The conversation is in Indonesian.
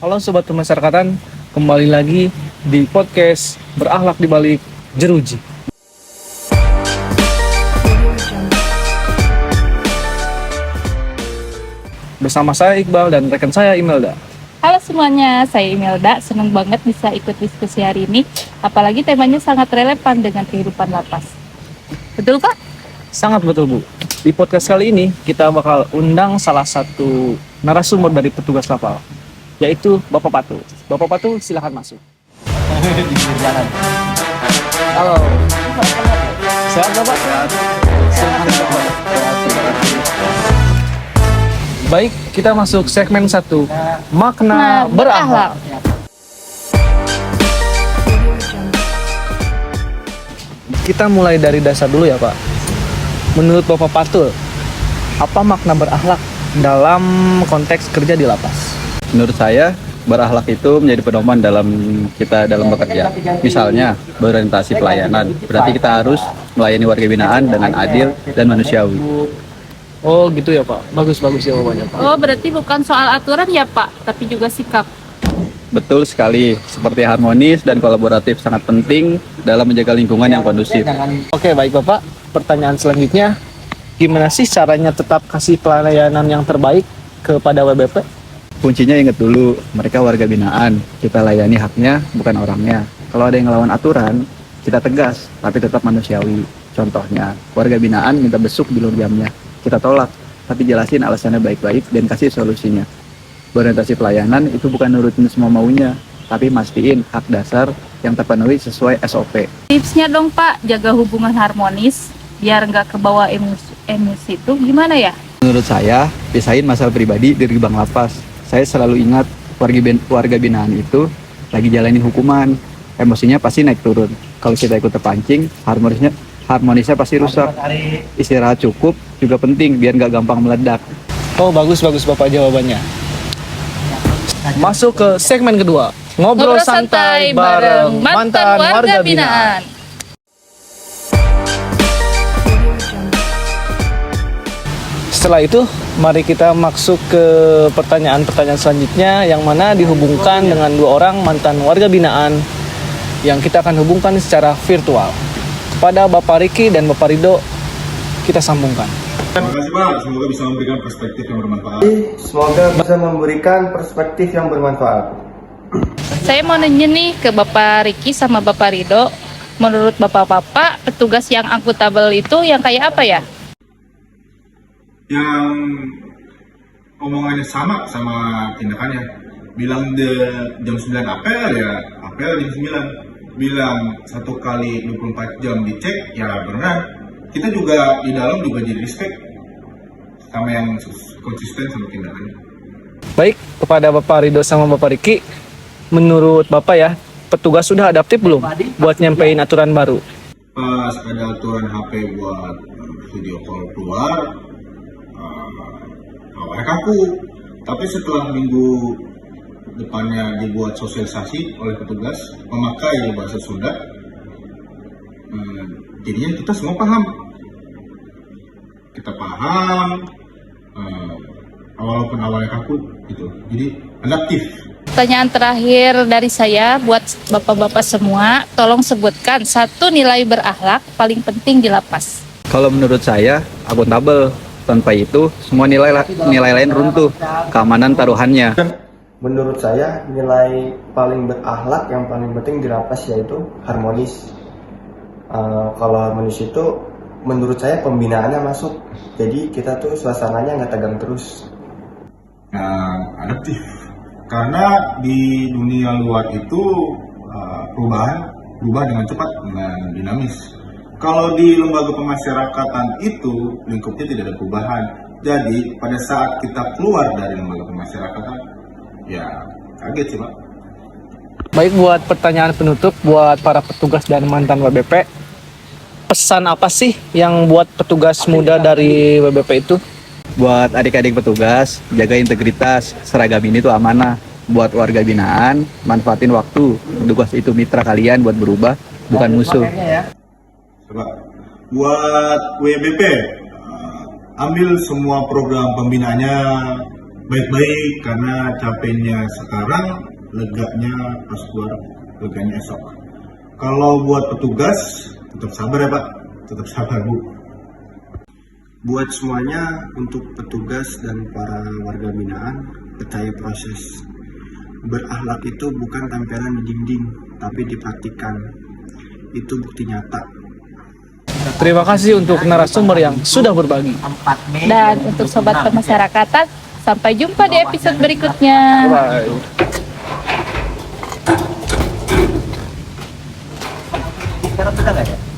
Halo Sobat Pemasyarakatan, kembali lagi di podcast Berakhlak di Balik Jeruji. Bersama saya Iqbal dan rekan saya Imelda. Halo semuanya, saya Imelda. Senang banget bisa ikut diskusi hari ini. Apalagi temanya sangat relevan dengan kehidupan lapas. Betul Pak? Sangat betul Bu. Di podcast kali ini kita bakal undang salah satu narasumber dari petugas lapas, yaitu Bapak Patu. Bapak Patu silakan masuk. Di pinggir jalan. Halo. Sehat Bapak? Silakan Bapak. Baik, kita masuk segmen 1. Makna berakhlak. Kita mulai dari dasar dulu ya Pak. Menurut Bapak Patul, apa makna berakhlak dalam konteks kerja di lapas? Menurut saya, berakhlak itu menjadi pedoman dalam bekerja. Misalnya, berorientasi pelayanan. Berarti kita harus melayani warga binaan dengan adil dan manusiawi. Oh gitu ya Pak, bagus-bagus jawabannya Pak. Oh, berarti bukan soal aturan ya Pak, tapi juga sikap. Betul sekali, seperti harmonis dan kolaboratif sangat penting dalam menjaga lingkungan yang kondusif. Oke baik Bapak, pertanyaan selanjutnya, gimana sih caranya tetap kasih pelayanan yang terbaik kepada WBP? Kuncinya ingat dulu, mereka warga binaan. Kita layani haknya, bukan orangnya. Kalau ada yang ngelawan aturan, kita tegas, tapi tetap manusiawi. Contohnya, warga binaan minta besuk di luar jamnya. Kita tolak, tapi jelasin alasannya baik-baik dan kasih solusinya. Berorientasi pelayanan itu bukan nurutin semua maunya, tapi mastiin hak dasar yang terpenuhi sesuai SOP. Tipsnya dong Pak, jaga hubungan harmonis biar nggak kebawa emosi itu gimana ya? Menurut saya, pisahin masalah pribadi dari gerbang lapas. Saya selalu ingat warga binaan itu lagi jalani hukuman, emosinya pasti naik turun. Kalau kita ikut terpancing, harmonisnya pasti rusak. Istirahat cukup juga penting biar nggak gampang meledak. Oh bagus-bagus Bapak jawabannya. Masuk ke segmen kedua, ngobrol santai bareng mantan warga binaan. Setelah itu, mari kita masuk ke pertanyaan-pertanyaan selanjutnya yang mana dihubungkan dengan dua orang mantan warga binaan yang kita akan hubungkan secara virtual. Kepada Bapak Riki dan Bapak Rido, kita sambungkan. Terima kasih Pak, semoga bisa memberikan perspektif yang bermanfaat. Semoga bisa memberikan perspektif yang bermanfaat. Saya mau nanya nih ke Bapak Riki sama Bapak Rido. Menurut Bapak-bapak, petugas yang akuntabel itu yang kayak apa ya? Yang omongannya sama tindakannya. Bilang jam 9 apel ya, apel jam 9. Bilang 1 kali 24 jam dicek, ya benar. Kita juga di dalam juga jadi respect sama yang konsisten sama tindakannya. Baik, kepada Bapak Rido sama Bapak Riki, menurut Bapak ya, petugas sudah adaptif belum buat nyampein aturan baru? Pas ada aturan HP buat video call keluar, awalnya kaku. Tapi setelah minggu depannya dibuat sosialisasi oleh petugas memakai bahasa Sunda, jadinya kita semua paham. Walaupun awalnya kaku gitu, jadi adaptif. Pertanyaan terakhir dari saya buat bapak-bapak semua, tolong sebutkan 1 nilai berakhlak paling penting di lapas. Kalau menurut saya, akuntabel. Tanpa itu, semua nilai lain runtuh. Keamanan taruhannya. Menurut saya, nilai paling berakhlak yang paling penting di lapas yaitu harmonis. Kalau harmonis itu, menurut saya pembinaannya masuk. Jadi kita tuh suasananya nggak tegang terus. Adaptif. Karena di dunia luar itu berubah dengan cepat, dengan dinamis. Kalau di lembaga pemasyarakatan itu lingkupnya tidak ada perubahan. Jadi pada saat kita keluar dari lembaga pemasyarakatan, ya kaget sih Pak. Baik, buat pertanyaan penutup buat para petugas dan mantan WBP, pesan apa sih yang buat petugas muda dari WBP itu? Buat adik-adik petugas, jaga integritas, seragam ini tuh amanah. Buat warga binaan, manfaatin waktu. Petugas itu mitra kalian buat berubah, bukan musuh. Coba. Buat WBP, ambil semua program pembinaannya baik-baik karena capeknya sekarang, leganya pas keluar, leganya esok. Kalau buat petugas, tetap sabar ya Pak, tetap sabar Bu. Buat semuanya, untuk petugas dan para warga binaan, percaya proses. Berakhlak itu bukan tempelan di dinding, tapi dipraktikkan. Itu bukti nyata. Terima kasih untuk narasumber yang sudah berbagi. Dan untuk sobat pemasyarakatan, sampai jumpa di episode berikutnya. Bye. Sekarang sudah nggak ya?